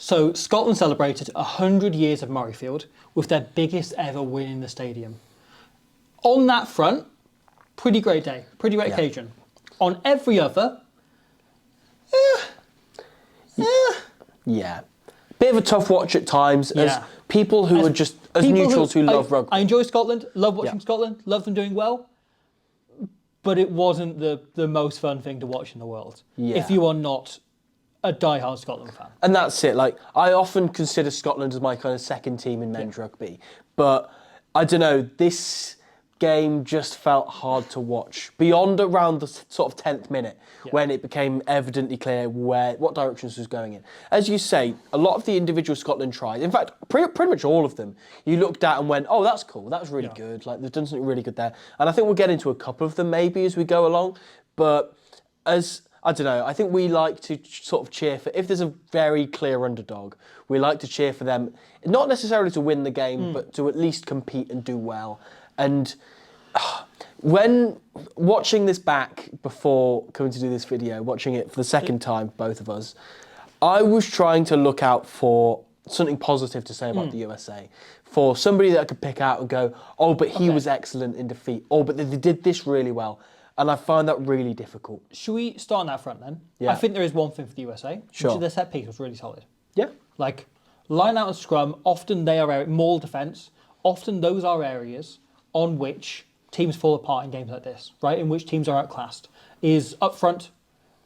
So Scotland celebrated 100 years of Murrayfield with their biggest ever win in the stadium. On that front, pretty great day, pretty great occasion. On every other, yeah. Bit of a tough watch at times as people who are just as neutrals who love rugby. I enjoy Scotland, love watching Scotland, love them doing well, but it wasn't the most fun thing to watch in the world if you are not a die-hard Scotland fan. And that's it. Like, I often consider Scotland as my kind of second team in men's rugby, but I don't know, this game just felt hard to watch beyond around the sort of 10th minute when it became evidently clear what directions was going in. As you say, a lot of the individual Scotland tries, in fact, pretty much all of them, you looked at and went, oh, that's cool, that was really good, like they've done something really good there. And I think we'll get into a couple of them maybe as we go along, but I don't know, I think we like to sort of cheer for, if there's a very clear underdog, we like to cheer for them, not necessarily to win the game, but to at least compete and do well. And when watching this back before coming to do this video, watching it for the second time, both of us, I was trying to look out for something positive to say about the USA. For somebody that I could pick out and go, oh, but he was excellent in defeat. Oh, but they did this really well. And I find that really difficult. Should we start on that front then? Yeah. I think there is one thing for the USA, which is their set piece was really solid. Yeah. Like, line out and scrum, often they are maul defence, often those are areas on which teams fall apart in games like this, right? In which teams are outclassed. Is up front,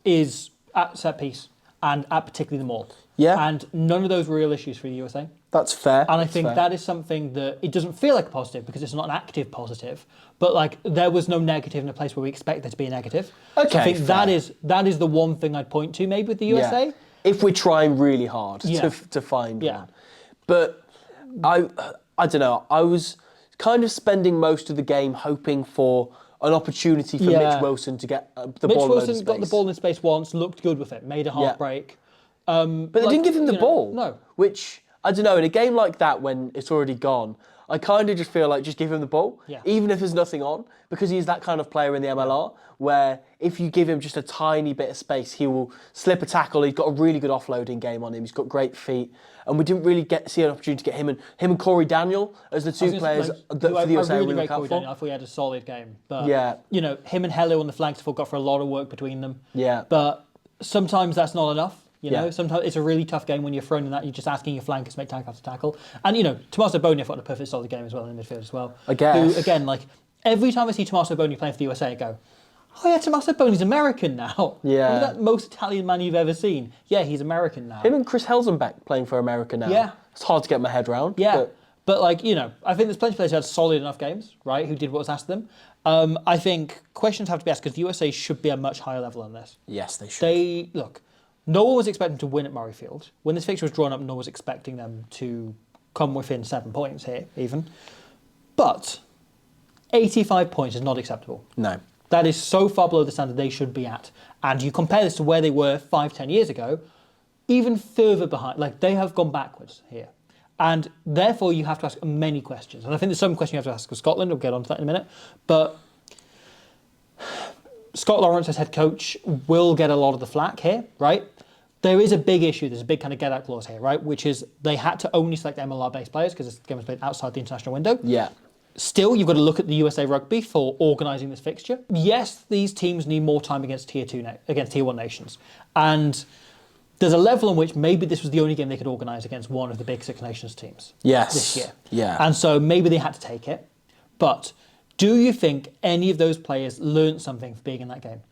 is at set piece, and at particularly the maul. Yeah. And none of those were real issues for the USA. That's fair. And I think that is something that it doesn't feel like a positive because it's not an active positive, but like there was no negative in a place where we expect there to be a negative. Okay, so I think fair. that is the one thing I'd point to maybe with the USA. Yeah. If we're trying really hard to find one. But I don't know, I was kind of spending most of the game hoping for an opportunity for Mitch Wilson to get the ball in space. Mitch Wilson got the ball in space once, looked good with it, made a half break. But they didn't give him the ball. No. Which, I don't know, in a game like that when it's already gone, I kind of just feel like just give him the ball, even if there's nothing on, because he's that kind of player in the MLR where if you give him just a tiny bit of space, he will slip a tackle. He's got a really good offloading game on him. He's got great feet. And we didn't really see an opportunity to get him and Corey Daniel as the two players that for the USA really look out for. I thought he had a solid game. But, you know, him and Hello on the flanks have got for a lot of work between them. Yeah. But sometimes that's not enough. You know, sometimes it's a really tough game when you're thrown in that. You're just asking your flankers to make tackle after tackle. And, you know, Tommaso Boni got a perfect solid game as well in the midfield as well. I guess. Who, again, like, every time I see Tommaso Boni playing for the USA, I go, oh yeah, Tommaso Boni's American now. Yeah. Remember that most Italian man you've ever seen? Yeah, he's American now. Him and Chris Helsenbeck playing for America now. Yeah. It's hard to get my head around. Yeah. But like, you know, I think there's plenty of players who had solid enough games, right, who did what was asked of them. I think questions have to be asked because the USA should be a much higher level than this. Yes, they should. Look, no one was expecting to win at Murrayfield. When this fixture was drawn up, no one was expecting them to come within 7 points here, even. But 85 points is not acceptable. No. That is so far below the standard they should be at. And you compare this to where they were 5-10 years ago, even further behind. Like, they have gone backwards here. And therefore, you have to ask many questions. And I think there's some question you have to ask of Scotland. We'll get on to that in a minute. But Scott Lawrence as head coach will get a lot of the flack here, right? There is a big issue. There's a big kind of get-out clause here, right? Which is they had to only select MLR-based players because this game was played outside the international window. Yeah. Still, you've got to look at the USA Rugby for organising this fixture. Yes, these teams need more time against against Tier 1 nations. And there's a level in which maybe this was the only game they could organise against one of the big Six Nations teams this year. Yeah. And so maybe they had to take it. But do you think any of those players learned something from being in that game?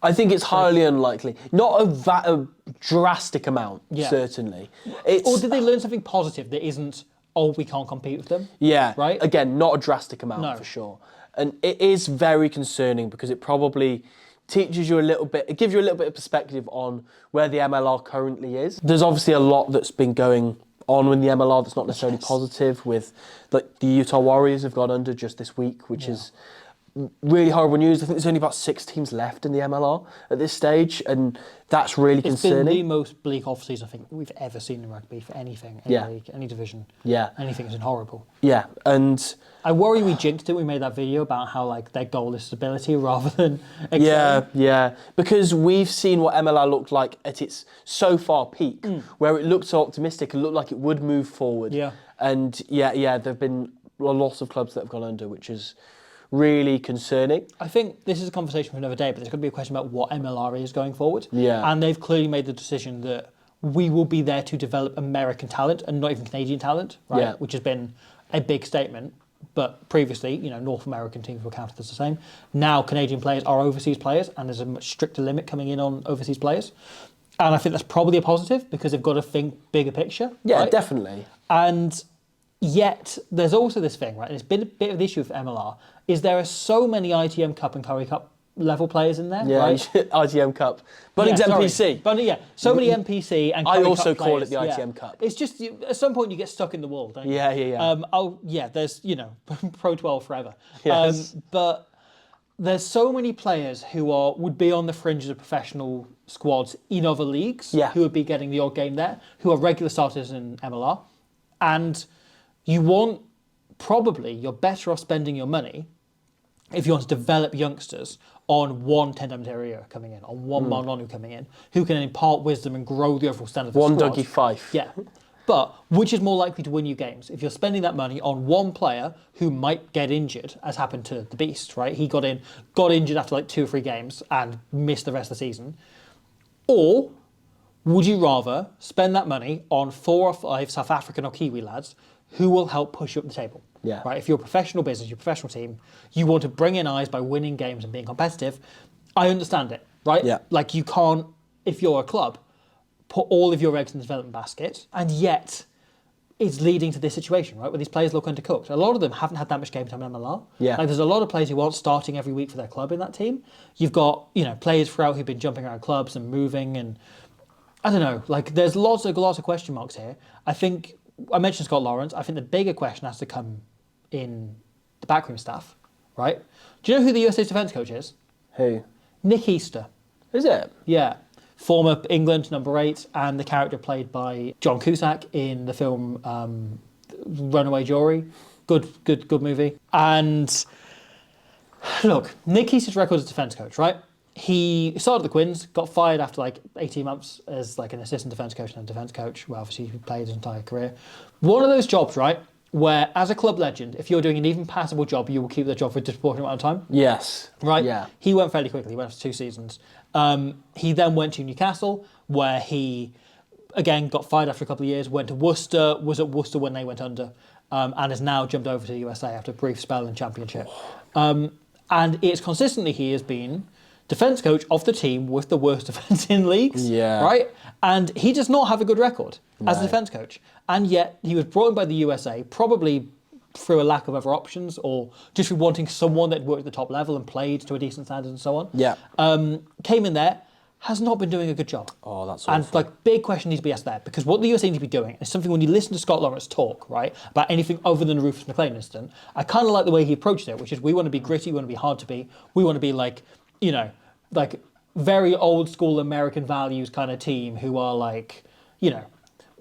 I think it's highly unlikely. Not a drastic amount, certainly. Or did they learn something positive that isn't, oh, we can't compete with them? Yeah. Right? Again, not a drastic amount for sure. And it is very concerning because it probably teaches you a little bit, it gives you a little bit of perspective on where the MLR currently is. There's obviously a lot that's been going on in the MLR that's not necessarily positive with, like, the Utah Warriors have gone under just this week, which is really horrible news. I think there's only about 6 teams left in the MLR at this stage, and that's really It's concerning. been the most bleak off-season I think we've ever seen in rugby for anything, any league, any division. Yeah. Anything has been horrible. Yeah, and I worry we jinxed it. We made that video about how like their goal is stability rather than excelling. yeah, because we've seen what MLR looked like at its so far peak, where it looked so optimistic and looked like it would move forward. Yeah. And there've been a lot of clubs that have gone under, which is really concerning. I think this is a conversation for another day, but there's going to be a question about what MLR is going forward. Yeah. And they've clearly made the decision that we will be there to develop American talent and not even Canadian talent, right? Yeah. Which has been a big statement. But previously, North American teams were counted as the same. Now Canadian players are overseas players, and there's a much stricter limit coming in on overseas players. And I think that's probably a positive because they've got to think bigger picture. Yeah, right? definitely. And yet, there's also this thing, right? And it's been a bit of the issue with MLR, is there are so many ITM Cup and Currie Cup level players in there, right? ITM Cup. But it's NPC. But so many NPC and Currie I also Cup call it players, the ITM Cup. It's just, at some point you get stuck in the wall, don't you? Yeah. There's, Pro 12 forever. Yes. But there's so many players who would be on the fringes of professional squads in other leagues, who would be getting the odd game there, who are regular starters in MLR. And you're better off spending your money if you want to develop youngsters on one Tendam Terrier coming in, on one Marlonu coming in, who can impart wisdom and grow the overall standard of the One squad. Dougie Fife. Yeah. But which is more likely to win you games? If you're spending that money on one player who might get injured, as happened to the Beast, right? He got injured after like 2 or 3 games and missed the rest of the season. Or would you rather spend that money on 4 or 5 South African or Kiwi lads who will help push you up the table? Yeah. Right. If you're a professional business, you're a professional team, you want to bring in eyes by winning games and being competitive. I understand it, right? Yeah. Like you can't, if you're a club, put all of your eggs in the development basket, and yet it's leading to this situation, right, where these players look undercooked. A lot of them haven't had that much game time in MLR. Yeah. Like there's a lot of players who aren't starting every week for their club in that team. You've got, players throughout who've been jumping around clubs and moving, and I don't know, like there's lots of question marks here. I think, I mentioned Scott Lawrence, I think the bigger question has to come in the backroom staff, right? Do you know who the USA's defence coach is? Who? Nick Easter. Is it? Yeah. Former England number 8 and the character played by John Cusack in the film Runaway Jury. Good movie. And look, Nick Easter's record as defence coach, right? He started at the Quins, got fired after like 18 months as like an assistant defence coach and a defence coach. Well, obviously he played his entire career. One of those jobs, right, where as a club legend, if you're doing an even passable job, you will keep the job for a disproportionate amount of time. Yes. Right? Yeah. He went fairly quickly. He went for 2 seasons. He then went to Newcastle, where he, again, got fired after a couple of years, went to Worcester, was at Worcester when they went under, and has now jumped over to the USA after a brief spell in Championship. And it's consistently he has been defence coach of the team with the worst defence in leagues. Yeah. Right? And he does not have a good record as a defence coach. And yet he was brought in by the USA, probably through a lack of other options or just through wanting someone that worked at the top level and played to a decent standard and so on. Yeah. Came in there, has not been doing a good job. Oh, that's And awful. big question needs to be asked there, because what the USA need to be doing is something when you listen to Scott Lawrence talk, right, about anything other than the Rufus McLean incident, I kind of like the way he approached it, which is we want to be gritty, we want to be hard to be, we want to be like very old school American values kind of team who are like,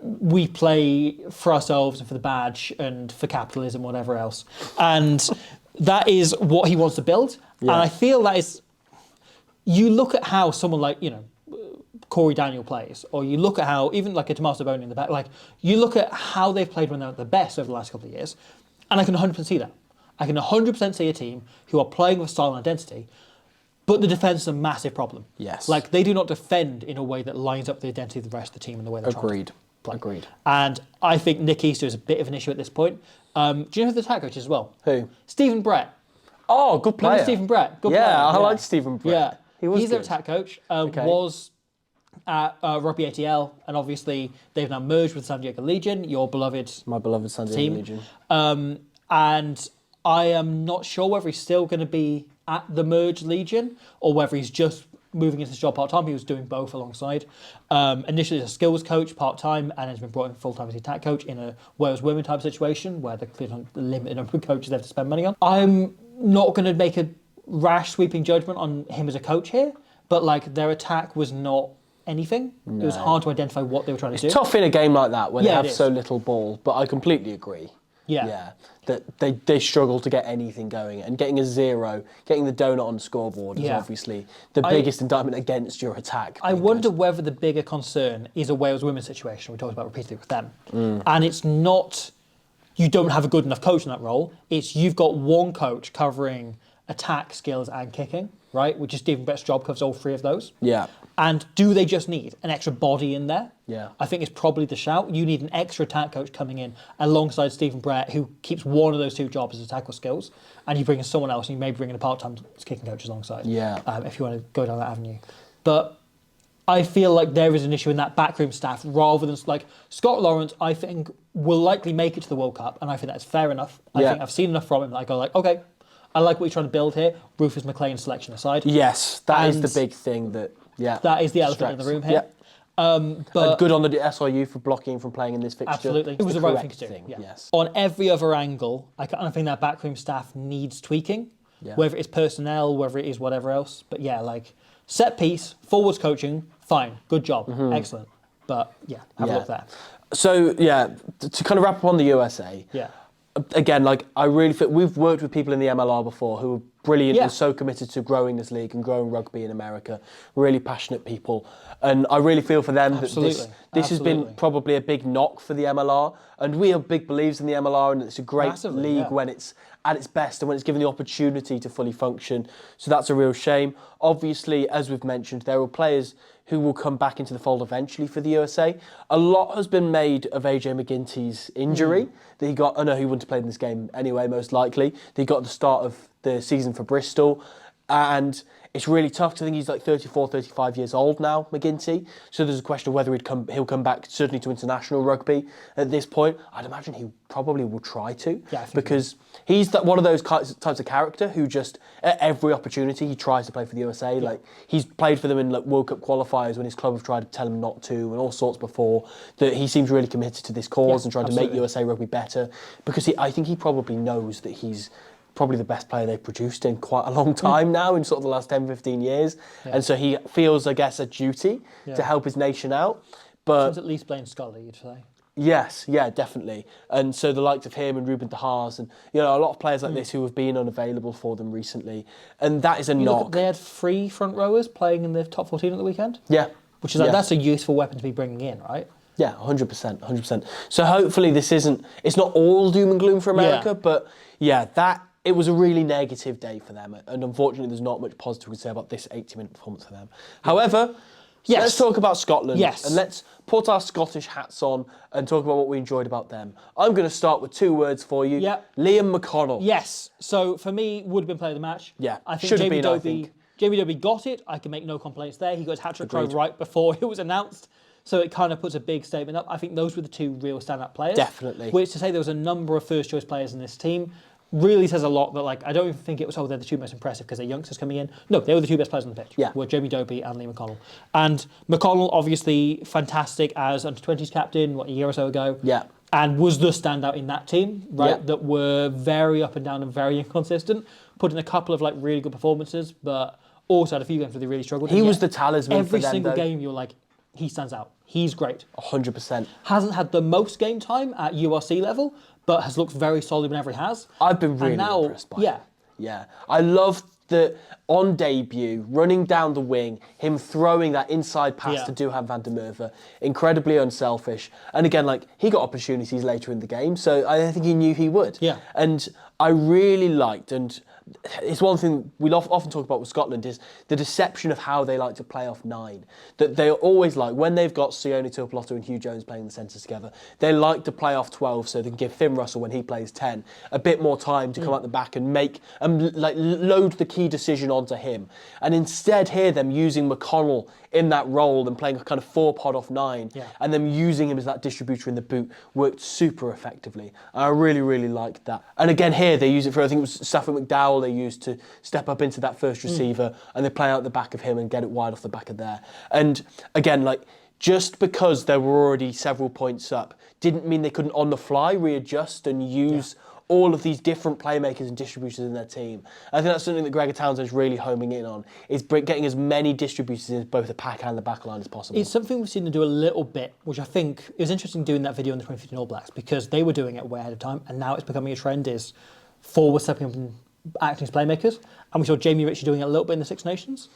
we play for ourselves and for the badge and for capitalism, whatever else. And that is what he wants to build. Yeah. And I feel that is, you look at how someone like, Corey Daniel plays, or you look at how, even like a Tommaso Boni in the back, like you look at how they've played when they're at the best over the last couple of years, and I can 100% see that. I can 100% see a team who are playing with style and identity, but the defence is a massive problem. Yes. Like they do not defend in a way that lines up the identity of the rest of the team and the way they're trying to play. Agreed. And I think Nick Easter is a bit of an issue at this point. Do you know who the attack coach is as well? Who? Stephen Brett. Oh, good player. Remember Stephen Brett? Good player. I like Stephen Brett. Yeah. He's their good. attack coach. Was at Rugby ATL, and obviously they've now merged with San Diego Legion, your beloved My beloved San Diego team. Legion. And I am not sure whether he's still going to be at the merged Legion or whether he's just moving into his job part-time. He was doing both alongside. Initially as a skills coach part-time, and has been brought in full-time as a attack coach in a Wales women type situation where they're clearly on the limited number of coaches they have to spend money on. I'm not going to make a rash sweeping judgment on him as a coach here, but like their attack was not anything. No. It was hard to identify what they were trying to do. It's tough in a game like that when they have it so little ball, but I completely agree. Yeah. That they struggle to get anything going, and getting a 0, getting the donut on the scoreboard is obviously the biggest indictment against your attack. I wonder whether the bigger concern is a Wales women's situation we talked about repeatedly with them. And it's not you don't have a good enough coach in that role, it's you've got one coach covering attack, skills and kicking, right? Which is Stephen Brett's job, covers all 3 of those. Yeah. And do they just need an extra body in there? Yeah. I think it's probably the shout. You need an extra attack coach coming in alongside Stephen Brett, who keeps one of those 2 jobs as tackle skills, and you bring in someone else, and you may bring in a part-time kicking coach alongside. Yeah. If you want to go down that avenue. But I feel like there is an issue in that backroom staff rather than like Scott Lawrence. I think will likely make it to the World Cup, and I think that's fair enough. I think I've seen enough from him that I go like, okay, I like what you're trying to build here. Rufus McLean's selection aside. Yes, that is the big thing that. Yeah, that is the elephant in the room here. But good on the SRU for blocking from playing in this fixture. Absolutely, it was the right thing to do. Yeah. Yes. On every other angle, I kind of think that backroom staff needs tweaking, whether it's personnel, whether it is whatever else. But yeah, like set piece, forwards coaching, fine, good job, excellent. But have a look there. So to kind of wrap up on the USA. Yeah. Again, like I really feel we've worked with people in the MLR before who are brilliant and so committed to growing this league and growing rugby in America. Really passionate people, and I really feel for them that this has been probably a big knock for the MLR. And we are big believers in the MLR, and it's a great league when it's at its best and when it's given the opportunity to fully function. So that's a real shame. Obviously, as we've mentioned, there are players who will come back into the fold eventually for the USA. A lot has been made of AJ McGinty's injury that he got. I know he wouldn't have played in this game anyway, most likely. That he got at the start of the season for Bristol. And it's really tough to think he's like 34, 35 years old now, McGinty. So there's a question of whether he'll come back certainly to international rugby at this point. I'd imagine he probably will try to, because he's one of those types of character who just at every opportunity he tries to play for the USA. Like he's played for them in like World Cup qualifiers when his club have tried to tell him not to and all sorts before. That he seems really committed to this cause and trying to make USA rugby better, because I think he probably knows that he's probably the best player they've produced in quite a long time now, in sort of the last 10, 15 years. And so he feels, I guess, a duty to help his nation out. But at least playing Scotland, you'd say. Yes, definitely. And so the likes of him and Ruben de Haas and a lot of players like this who have been unavailable for them recently. And that is a knock. They had 3 front rowers playing in the top 14 at the weekend. Yeah. Which is that's a useful weapon to be bringing in, right? Yeah, 100%. So hopefully it's not all doom and gloom for America, but it was a really negative day for them, and unfortunately there's not much positive we can say about this 80-minute performance for them. However, let's talk about Scotland, and let's put our Scottish hats on and talk about what we enjoyed about them. I'm going to start with 2 words for you. Liam McConnell. Yes, so for me, would have been player of the match. Yeah, I think Jamie Dobie got it. I can make no complaints there. He got his hat-trick try right before it was announced. So it kind of puts a big statement up. I think those were the 2 real stand-up players. Definitely. Which to say there was a number of first-choice players in this team really says a lot. That I don't even think it was they're the 2 most impressive because they're youngsters coming in. No, they were the 2 best players on the pitch. Were Jamie Dobie and Lee McConnell. And McConnell obviously fantastic as under-20s captain a year or so ago. Yeah. And was the standout in that team, right? That were very up and down and very inconsistent. Put in a couple of really good performances, but also had a few games where they really struggled. He was the talisman every for them, single game. You're like, he stands out. He's great. 100%. Hasn't had the most game time at URC level, but has looked very solid whenever he has. I've been really impressed by him. Yeah. I loved the, on debut, running down the wing, him throwing that inside pass to Duhan van der Merwe, incredibly unselfish. And again, he got opportunities later in the game, so I think he knew he would. Yeah. And I really liked, and it's one thing we often talk about with Scotland, is the deception of how they like to play off 9. That they always when they've got Sione Tuipulotu and Hugh Jones playing the centres together, they like to play off 12 so they can give Finn Russell, when he plays 10, a bit more time to come out the back and load the key decision onto him. And instead here, them using McConnell in that role and playing a kind of 4-pod off 9, and them using him as that distributor in the boot worked super effectively. I really, really liked that. And again here, they use it for, I think it was Stafford McDowell they used to step up into that first receiver, and they play out the back of him and get it wide off the back of there. And again, just because there were already several points up didn't mean they couldn't on the fly readjust and use all of these different playmakers and distributors in their team. I think that's something that Gregor Townsend is really homing in on, is getting as many distributors in both the pack and the back line as possible. It's something we've seen them do a little bit, which I think it was interesting doing that video on the 2015 All Blacks, because they were doing it way ahead of time, and now it's becoming a trend, is forwards stepping up and acting as playmakers. And we saw Jamie Ritchie doing it a little bit in the Six Nations.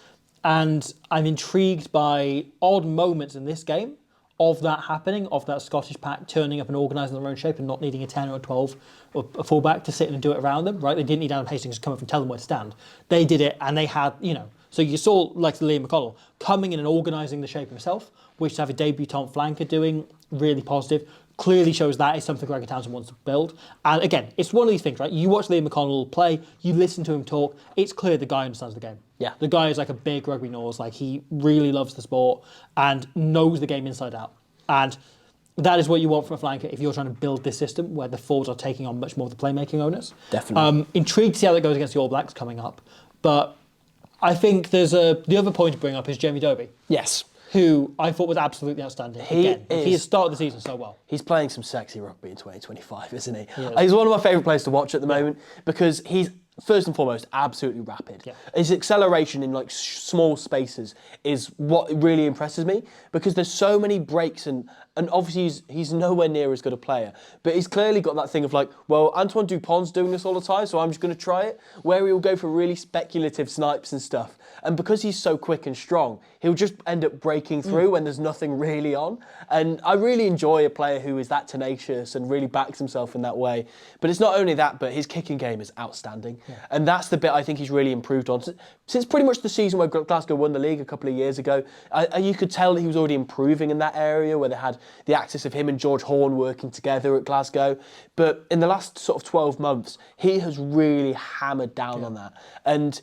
And I'm intrigued by odd moments in this game of that happening, of that Scottish pack turning up and organising their own shape and not needing a 10 or a 12 or a fullback to sit in and do it around them, right? They didn't need Adam Hastings to come up and tell them where to stand. They did it, and they had, so you saw like Liam McConnell coming in and organising the shape himself, which to have a debutant flanker doing, really positive. Clearly shows that is something Gregor Townsend wants to build. And again, it's one of these things, right? You watch Liam McConnell play, you listen to him talk, it's clear the guy understands the game. Yeah. The guy is like a big rugby nose, like he really loves the sport and knows the game inside out. And that is what you want from a flanker if you're trying to build this system where the forwards are taking on much more of the playmaking onus. Definitely. Intrigued to see how that goes against the All Blacks coming up. But I think the other point to bring up is Jamie Dobie. Yes. Who I thought was absolutely outstanding. He has started the season so well. He's playing some sexy rugby in 2025, isn't he? He is. He's one of my favourite players to watch at the moment because he's, first and foremost, absolutely rapid. Yeah. His acceleration in like small spaces is what really impresses me because there's so many breaks and obviously he's nowhere near as good a player, but he's clearly got that thing of like, well, Antoine Dupont's doing this all the time, so I'm just going to try it, where he'll go for really speculative snipes and stuff. And because he's so quick and strong, he'll just end up breaking through when there's nothing really on. And I really enjoy a player who is that tenacious and really backs himself in that way. But it's not only that, but his kicking game is outstanding. Yeah. And that's the bit I think he's really improved on. Since pretty much the season where Glasgow won the league a couple of years ago, you could tell that he was already improving in that area where they had the access of him and George Horn working together at Glasgow. But in the last sort of 12 months, he has really hammered down on that. And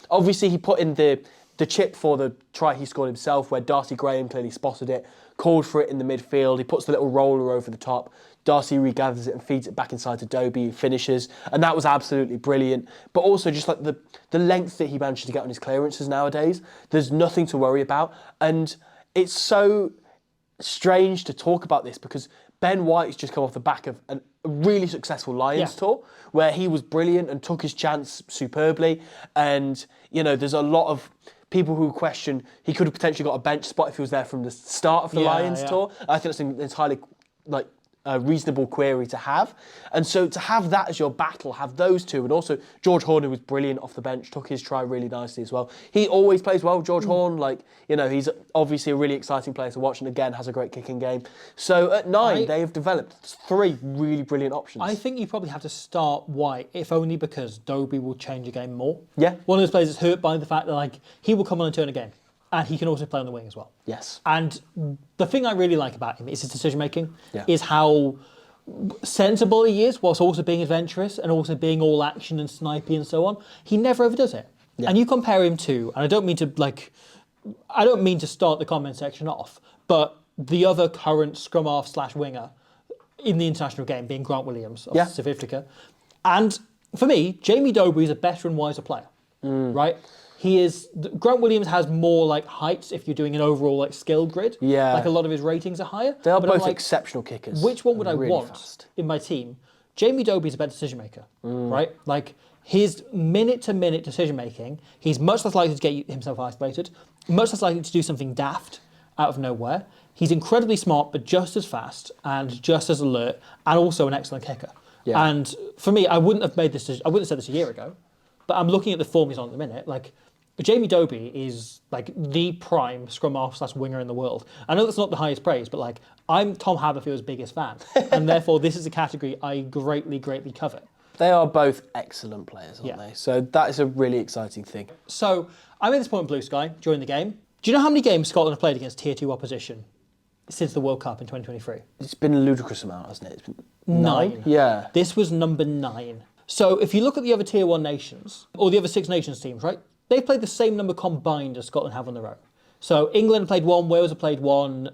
obviously he put in the chip for the try he scored himself where Darcy Graham clearly spotted it, called for it in the midfield. He puts the little roller over the top. Darcy regathers it and feeds it back inside to Dobie, who finishes. And that was absolutely brilliant. But also just like the length that he manages to get on his clearances nowadays, there's nothing to worry about. And it's so strange to talk about this because Ben White has just come off the back of a really successful Lions tour where he was brilliant and took his chance superbly. And, there's a lot of people who question he could have potentially got a bench spot if he was there from the start of the Lions tour. I think that's an entirely a reasonable query to have. And so to have that as your battle, have those two, and also George Horn, who was brilliant off the bench, took his try really nicely as well. He always plays well, George Horn. He's obviously a really exciting player to watch and again has a great kicking game. So at 9, they have developed 3 really brilliant options. I think you probably have to start White, if only because Dobie will change the game more. Yeah. One of those players is hurt by the fact that he will come on and turn a game. And he can also play on the wing as well. Yes. And the thing I really like about him is his decision making, Yeah. is how sensible he is, whilst also being adventurous and also being all action and snipey and so on. He never overdoes it. Yeah. And you compare him to, and I don't mean to start the comment section off, but the other current scrum half / winger in the international game being Grant Williams of South Africa. And for me, Jamie Dobie is a better and wiser player, right? Grant Williams has more heights if you're doing an overall skill grid. Yeah. A lot of his ratings are higher. They are but both exceptional kickers. Which one would I really want fast in my team? Jamie Dobie's a better decision maker, right? His minute-to-minute decision-making, he's much less likely to get himself isolated, much less likely to do something daft out of nowhere. He's incredibly smart, but just as fast and just as alert, and also an excellent kicker. Yeah. And for me, I wouldn't have made this decision, I wouldn't have said this a year ago, but I'm looking at the form he's on at the minute. Jamie Dobie is the prime scrum half / winger in the world. I know that's not the highest praise, but I'm Tom Haberfield's biggest fan, and therefore this is a category I greatly, greatly covet. They are both excellent players, aren't they? So that is a really exciting thing. So I'm at this point in Blue Sky during the game. Do you know how many games Scotland have played against Tier 2 opposition since the World Cup in 2023? It's been a ludicrous amount, hasn't it? It's been 9. Yeah. This was number 9. So if you look at the other Tier 1 nations, or the other Six Nations teams, right? They've played the same number combined as Scotland have on their own. So England have played 1, Wales have played 1,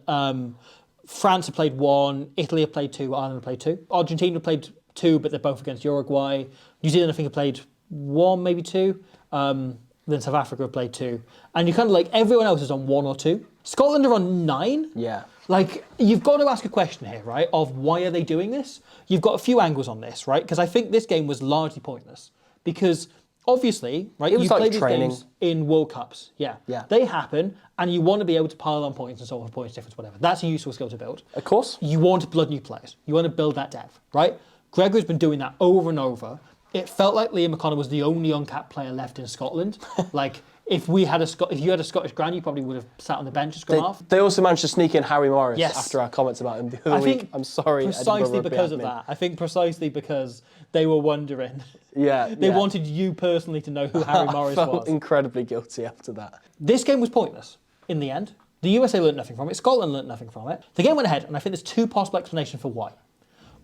France have played 1, Italy have played 2, Ireland have played 2. Argentina have played 2, but they're both against Uruguay. New Zealand, I think, have played 1, maybe 2. Then South Africa have played 2. And you kind of everyone else is on 1 or 2. Scotland are on 9. Yeah. Like, you've got to ask a question here, right, of why are they doing this? You've got a few angles on this, right? Because I think this game was largely pointless. Because, obviously, right, It was you like play these training. games in World Cups. Yeah. Yeah. They happen, and you want to be able to pile on points and solve a points difference, whatever. That's a useful skill to build. Of course. You want blood new players. You want to build that depth, right? Gregor's been doing that over and over. It felt like Liam McConnell was the only uncapped player left in Scotland. Like, if you had a Scottish Grand, you probably would have sat on the bench and scrum half. They also managed to sneak in Harry Morris Yes. after our comments about him the other week. I'm sorry, precisely Edinburgh because of Rugby admin. that. I think precisely because they were wondering. Yeah, They wanted you personally to know who Harry Morris I felt was. incredibly guilty after that. This game was pointless in the end. The USA learned nothing from it. Scotland learned nothing from it. The game went ahead, and I think there's two possible explanations for why.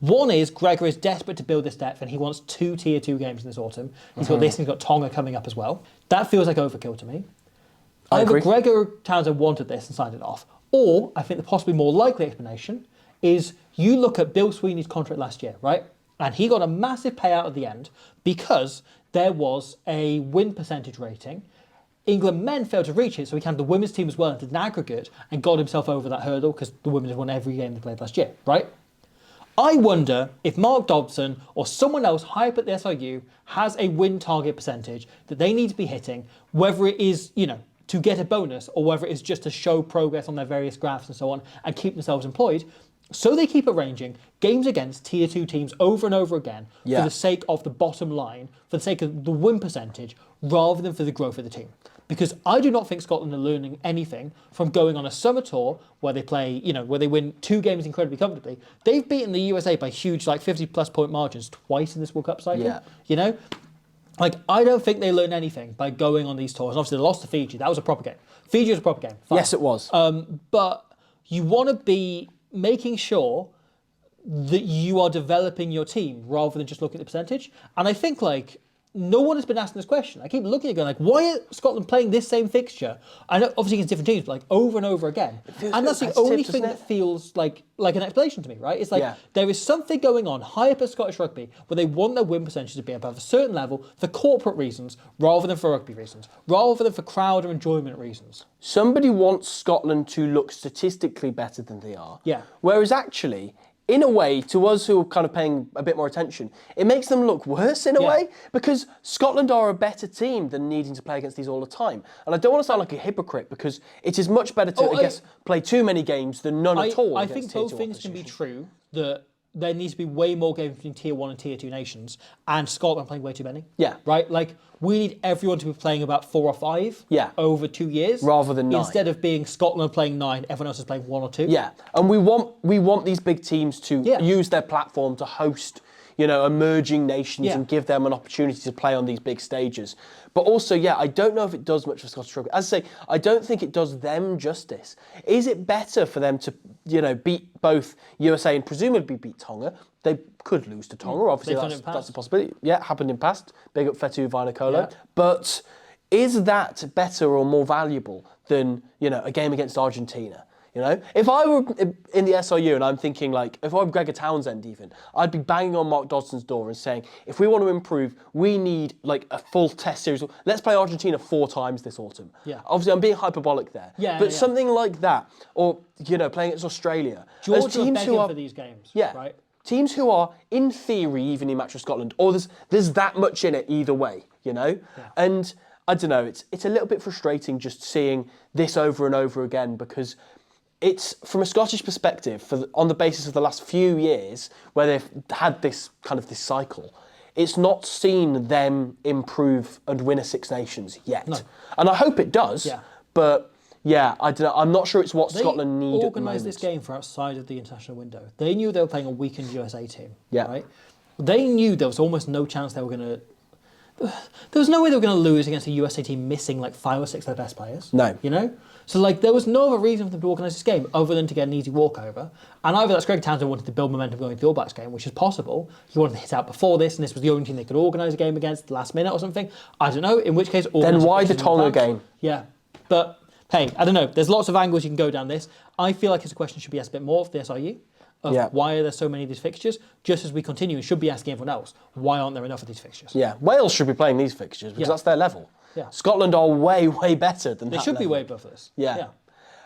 One is Gregor is desperate to build this depth, and he wants 2 Tier 2 games in this autumn. He's got this, and he's got Tonga coming up as well. That feels like overkill to me. I Either agree. Gregor Townsend wanted this and signed it off, or I think the possibly more likely explanation is you look at Bill Sweeney's contract last year, right? And he got a massive payout at the end because there was a win percentage rating. England men failed to reach it, so he had the women's team as well and did an aggregate and got himself over that hurdle because the women had won every game they played last year, right? I wonder if Mark Dobson or someone else high up at the SRU has a win target percentage that they need to be hitting, whether it is, to get a bonus or whether it is just to show progress on their various graphs and so on and keep themselves employed. So they keep arranging games against Tier 2 teams over and over again for the sake of the bottom line, for the sake of the win percentage, rather than for the growth of the team. Because I do not think Scotland are learning anything from going on a summer tour where they play, where they win 2 games incredibly comfortably. They've beaten the USA by huge, 50-plus point margins twice in this World Cup cycle. Yeah. I don't think they learn anything by going on these tours. And obviously, they lost to Fiji. That was a proper game. Fiji was a proper game. Fine. Yes, it was. But you want to be making sure that you are developing your team rather than just looking at the percentage. And I think, no one has been asking this question. I keep looking at it going, why are Scotland playing this same fixture? I know, obviously, against different teams, but over and over again. And that's the only thing that feels like an explanation to me, right? It's there is something going on high up at Scottish rugby where they want their win percentage to be above a certain level for corporate reasons rather than for rugby reasons, rather than for crowd or enjoyment reasons. Somebody wants Scotland to look statistically better than they are. Yeah. Whereas actually, in a way, to us who are kind of paying a bit more attention, it makes them look worse in a way because Scotland are a better team than needing to play against these all the time. And I don't want to sound like a hypocrite because it is much better to, play too many games than none at all. I think both things can be true, that there needs to be way more games between Tier 1 and Tier 2 nations, and Scotland playing way too many. Yeah. Right? We need everyone to be playing about 4 or 5 over 2 years. Rather than 9. Instead of being Scotland playing 9, everyone else is playing 1 or 2. Yeah. And we want these big teams to use their platform to host, emerging nations and give them an opportunity to play on these big stages. But also, I don't know if it does much for Scottish rugby. As I say, I don't think it does them justice. Is it better for them to, beat both USA and presumably beat Tonga? They could lose to Tonga, obviously that's a possibility. Yeah, happened in past. Big up Fetu Vainikolo. Yeah. But is that better or more valuable than, a game against Argentina? If I were in the SRU and I'm thinking if I were Gregor Townsend even, I'd be banging on Mark Dodson's door and saying, if we want to improve, we need a full test series. Let's play Argentina 4 times this autumn. Yeah. Obviously, I'm being hyperbolic there. But something like that, or playing against Australia. Georgia are begging for these games. Yeah. Right. Teams who are, in theory, evenly matched with Scotland, or there's that much in it either way, And I don't know, it's a little bit frustrating just seeing this over and over again because it's, from a Scottish perspective, on the basis of the last few years where they've had this cycle, it's not seen them improve and win a Six Nations yet. No. And I hope it does, but I don't know. I'm not sure it's what Scotland need at the moment. They organised this game for outside of the international window. They knew they were playing a weakened USA team. Yeah. Right? They knew there was almost no chance they were going to... There was no way they were going to lose against a USA team missing 5 or 6 of their best players. No. So there was no other reason for them to organise this game other than to get an easy walkover. And either that's Gregor Townsend wanted to build momentum going into the All Blacks game, which is possible. He wanted to hit out before this, and this was the only team they could organise a game against last minute or something. I don't know. In which case, then why the Tonga game? Yeah, but hey, I don't know. There's lots of angles you can go down this. I feel like it's a question that should be asked a bit more of the SRU. Why are there so many of these fixtures? Just as we continue, and should be asking everyone else, why aren't there enough of these fixtures? Yeah, Wales should be playing these fixtures because that's their level. Yeah. Scotland are way, way better than that. They should be level. way above this. Yeah.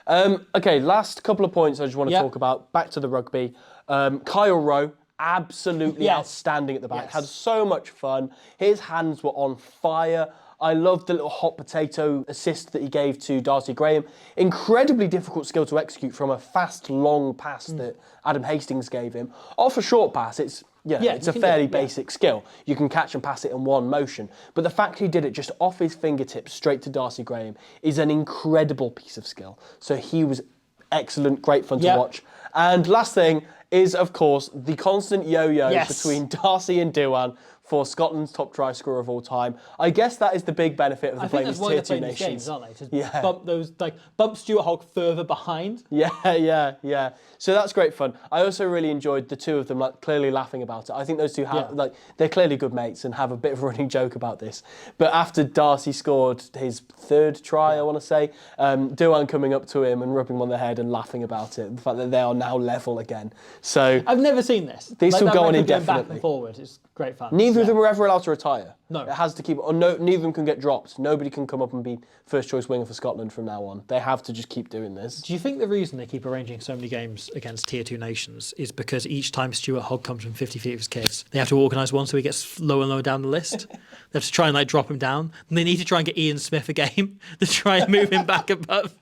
Okay, last couple of points I just want to talk about. Back to the rugby. Kyle Rowe, absolutely outstanding at the back. Yes. Had so much fun. His hands were on fire. I loved the little hot potato assist that he gave to Darcy Graham. Incredibly difficult skill to execute from a fast, long pass that Adam Hastings gave him. Off a short pass, it's a fairly basic skill. You can catch and pass it in one motion. But the fact he did it just off his fingertips straight to Darcy Graham is an incredible piece of skill. So he was excellent, great fun to watch. And last thing is, of course, the constant yo-yo between Darcy and Dewan for Scotland's top try scorer of all time. I guess that is the big benefit of the playing these tier 2 nations. Games, aren't they? To bump Stuart Hogg further behind. Yeah. So that's great fun. I also really enjoyed the two of them clearly laughing about it. I think those two have they're clearly good mates and have a bit of a running joke about this. But after Darcy scored his third try, I want to say, Dewan coming up to him and rubbing him on the head and laughing about it. The fact that they are now level again. So I've never seen this. These will go on indefinitely. indefinitely. Back and forward. It's great fun. Neither of them are ever allowed to retire. No. It has to keep. Neither of them can get dropped. Nobody can come up and be first choice winger for Scotland from now on. They have to just keep doing this. Do you think the reason they keep arranging so many games against tier 2 nations is because each time Stuart Hogg comes from 50 feet of his kids, they have to organise one so he gets lower and lower down the list? They have to try and drop him down. And they need to try and get Ian Smith a game to try and move him back above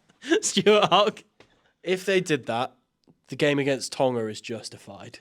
Stuart Hogg. If they did that, the game against Tonga is justified.